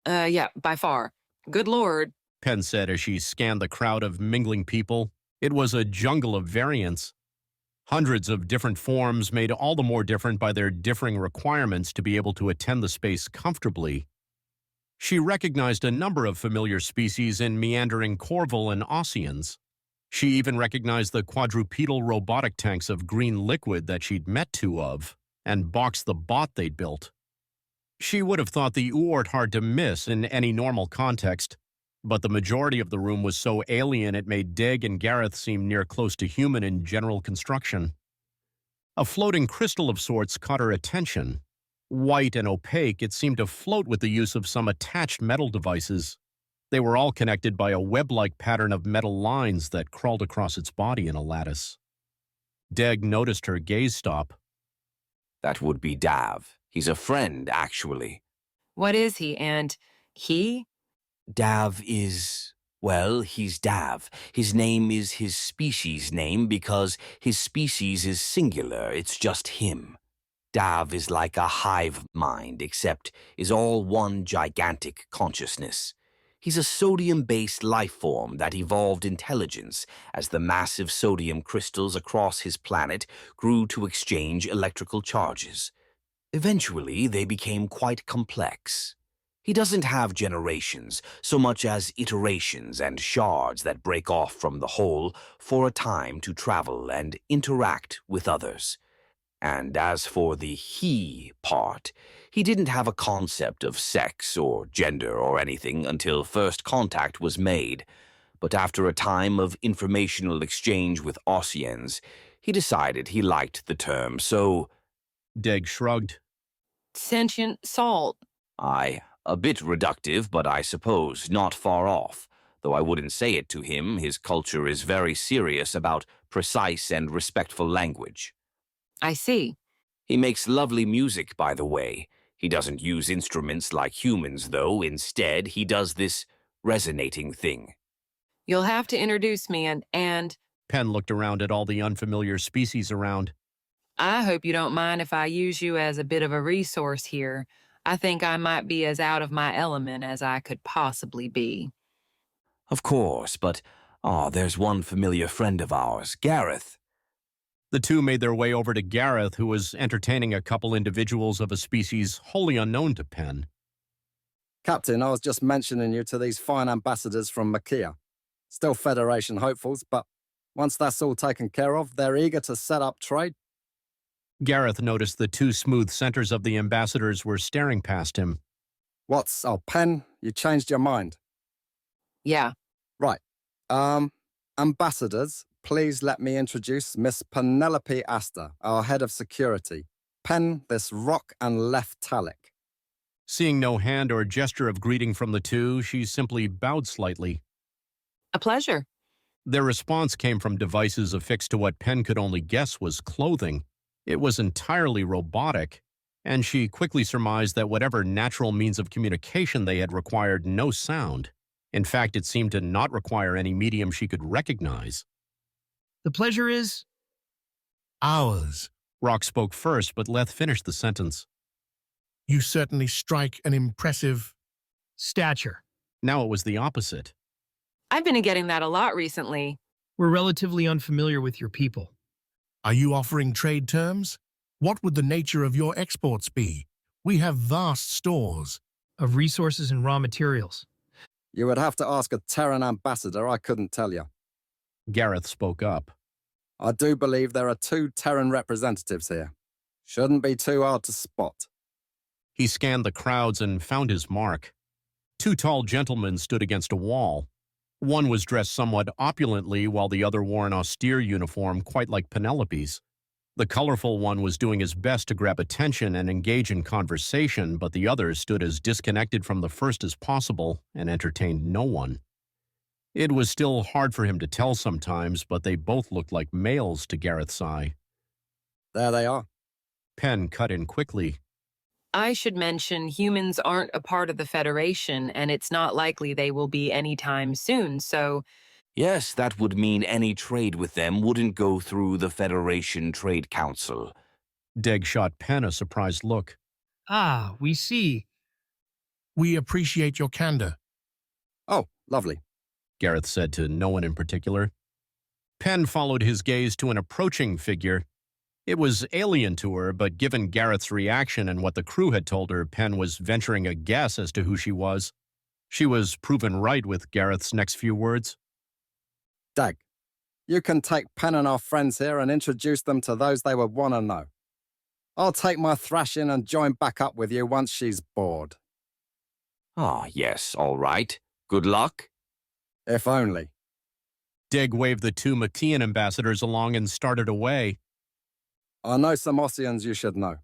Yeah, by far. Good Lord. Penn said as she scanned the crowd of mingling people. It was a jungle of variants. Hundreds of different forms made all the more different by their differing requirements to be able to attend the space comfortably. She recognized a number of familiar species in meandering Corval and Ossians. She even recognized the quadrupedal robotic tanks of green liquid that she'd met two of, and Box the bot they'd built. She would have thought the Uort hard to miss in any normal context, but the majority of the room was so alien it made Dig and Gareth seem near close to human in general construction. A floating crystal of sorts caught her attention. White and opaque, it seemed to float with the use of some attached metal devices. They were all connected by a web-like pattern of metal lines that crawled across its body in a lattice. Deg noticed her gaze stop. That would be Dav. He's a friend, actually. What is he? And he? Dav is... well, he's Dav. His name is his species name because his species is singular. It's just him. Dav is like a hive mind, except is all one gigantic consciousness. He's a sodium-based life form that evolved intelligence as the massive sodium crystals across his planet grew to exchange electrical charges. Eventually, they became quite complex. He doesn't have generations, so much as iterations and shards that break off from the whole for a time to travel and interact with others. And as for the he part, he didn't have a concept of sex or gender or anything until first contact was made. But after a time of informational exchange with Ossians, he decided he liked the term, so... Deg shrugged. Sentient salt. Aye, a bit reductive, but I suppose not far off. Though I wouldn't say it to him, his culture is very serious about precise and respectful language. I see. He makes lovely music, by the way. He doesn't use instruments like humans, though. Instead, he does this resonating thing. You'll have to introduce me and... Penn looked around at all the unfamiliar species around. I hope you don't mind if I use you as a bit of a resource here. I think I might be as out of my element as I could possibly be. Of course, but, there's one familiar friend of ours, Gareth. The two made their way over to Gareth, who was entertaining a couple individuals of a species wholly unknown to Penn. Captain, I was just mentioning you to these fine ambassadors from Makia. Still Federation hopefuls, but once that's all taken care of, they're eager to set up trade. Gareth noticed the two smooth centers of the ambassadors were staring past him. Penn, you changed your mind. Yeah. Right. Ambassadors, please let me introduce Miss Penelope Astor, our head of security. Penn, this rock and left talic. Seeing no hand or gesture of greeting from the two, she simply bowed slightly. A pleasure. Their response came from devices affixed to what Penn could only guess was clothing. It was entirely robotic, and she quickly surmised that whatever natural means of communication they had required no sound. In fact, it seemed to not require any medium she could recognize. The pleasure is ours. Rock spoke first, but Leth finished the sentence. You certainly strike an impressive stature. Now it was the opposite. I've been getting that a lot recently. We're relatively unfamiliar with your people. Are you offering trade terms? What would the nature of your exports be? We have vast stores of resources and raw materials. You would have to ask a Terran ambassador, I couldn't tell you. Gareth spoke up. I do believe there are 2 Terran representatives here. Shouldn't be too hard to spot. He scanned the crowds and found his mark. 2 tall gentlemen stood against a wall. One was dressed somewhat opulently, while the other wore an austere uniform quite like Penelope's. The colorful one was doing his best to grab attention and engage in conversation, but the other stood as disconnected from the first as possible and entertained no one. It was still hard for him to tell sometimes, but they both looked like males to Gareth's eye. There they are. Penn cut in quickly. I should mention humans aren't a part of the Federation, and it's not likely they will be anytime soon, so... Yes, that would mean any trade with them wouldn't go through the Federation Trade Council. Deg shot Penn a surprised look. Ah, we see. We appreciate your candor. Oh, lovely. Gareth said to no one in particular. Penn followed his gaze to an approaching figure. It was alien to her, but given Gareth's reaction and what the crew had told her, Penn was venturing a guess as to who she was. She was proven right with Gareth's next few words. Dag, you can take Penn and our friends here and introduce them to those they would want to know. I'll take my thrashing and join back up with you once she's bored. Ah, yes, all right. Good luck. If only. Dig waved the two Makian ambassadors along and started away. I know some Ossians you should know.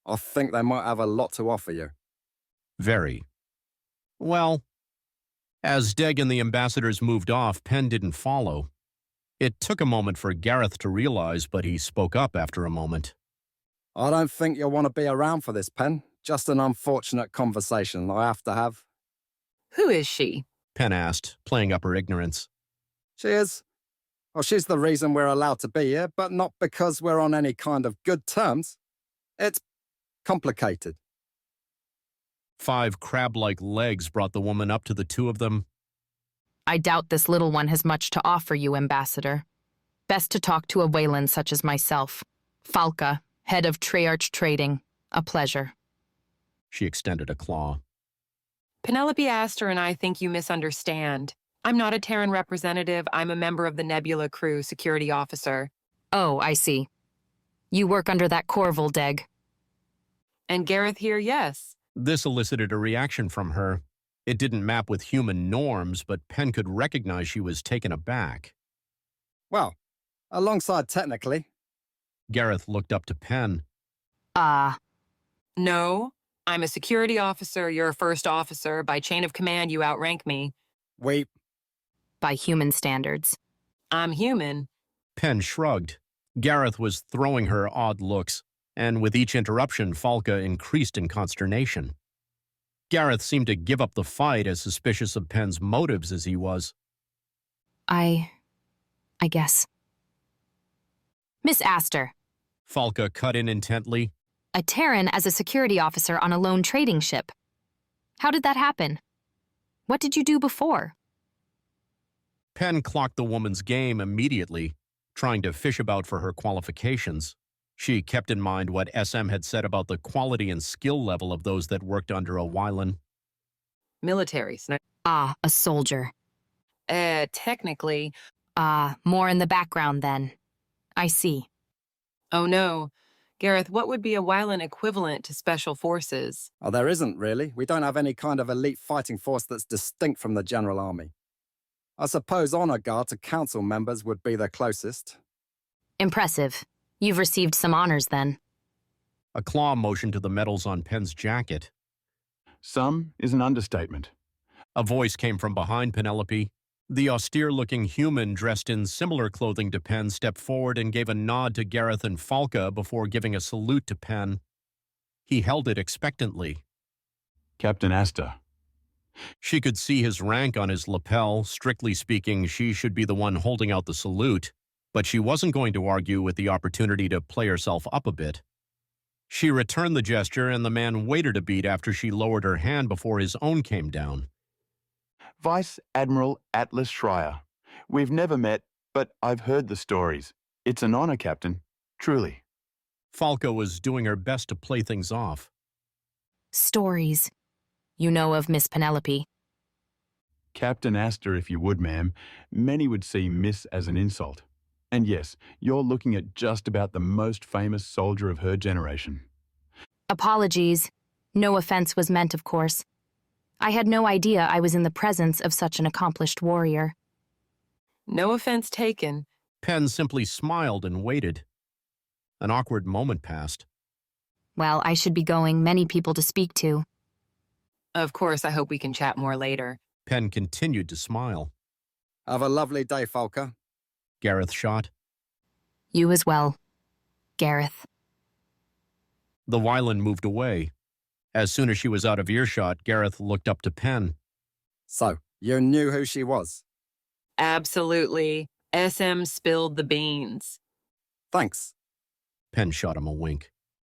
I think they might have a lot to offer you. Very. Well, as Deg and the ambassadors moved off, Penn didn't follow. It took a moment for Gareth to realize, but he spoke up after a moment. I don't think you'll want to be around for this, Penn. Just an unfortunate conversation I have to have. Who is she? Penn asked, playing up her ignorance. She is. Well, she's the reason we're allowed to be here, but not because we're on any kind of good terms. It's complicated. 5 crab-like legs brought the woman up to the two of them. I doubt this little one has much to offer you, Ambassador. Best to talk to a Wayland such as myself. Falca, head of Treyarch Trading. A pleasure. She extended a claw. Penelope Astor and I think you misunderstand. I'm not a Terran representative. I'm a member of the Nebula crew, security officer. Oh, I see. You work under that Corval, Deg. And Gareth here, yes. This elicited a reaction from her. It didn't map with human norms, but Penn could recognize she was taken aback. Well, alongside technically. Gareth looked up to Penn. No, I'm a security officer. You're a first officer. By chain of command, you outrank me. We. By human standards. I'm human. Penn shrugged. Gareth was throwing her odd looks, and with each interruption, Falca increased in consternation. Gareth seemed to give up the fight, as suspicious of Penn's motives as he was. I guess. Miss Astor. Falca cut in intently. A Terran as a security officer on a lone trading ship. How did that happen? What did you do before? Penn clocked the woman's game immediately, trying to fish about for her qualifications. She kept in mind what SM had said about the quality and skill level of those that worked under a Wylan. Military. A soldier. Technically. More in the background then. I see. Oh no. Gareth, what would be a Wylan equivalent to special forces? Oh, there isn't really. We don't have any kind of elite fighting force that's distinct from the General Army. I suppose honor guard to council members would be the closest. Impressive. You've received some honors then. A claw motioned to the medals on Penn's jacket. Some is an understatement. A voice came from behind Penelope. The austere-looking human dressed in similar clothing to Penn stepped forward and gave a nod to Gareth and Falca before giving a salute to Penn. He held it expectantly. Captain Astor. She could see his rank on his lapel. Strictly speaking, she should be the one holding out the salute, but she wasn't going to argue with the opportunity to play herself up a bit. She returned the gesture, and the man waited a beat after she lowered her hand before his own came down. Vice Admiral Atlas Schreier. We've never met, but I've heard the stories. It's an honor, Captain. Truly. Falca was doing her best to play things off. Stories. You know of Miss Penelope. Captain Astor, if you would, ma'am. Many would see Miss as an insult. And yes, you're looking at just about the most famous soldier of her generation. Apologies. No offense was meant, of course. I had no idea I was in the presence of such an accomplished warrior. No offense taken. Penn simply smiled and waited. An awkward moment passed. Well, I should be going. Many people to speak to. Of course, I hope we can chat more later. Penn continued to smile. Have a lovely day, Falca. Gareth shot. You as well, Gareth. The Wylan moved away. As soon as she was out of earshot, Gareth looked up to Penn. So, you knew who she was? Absolutely. SM spilled the beans. Thanks. Penn shot him a wink.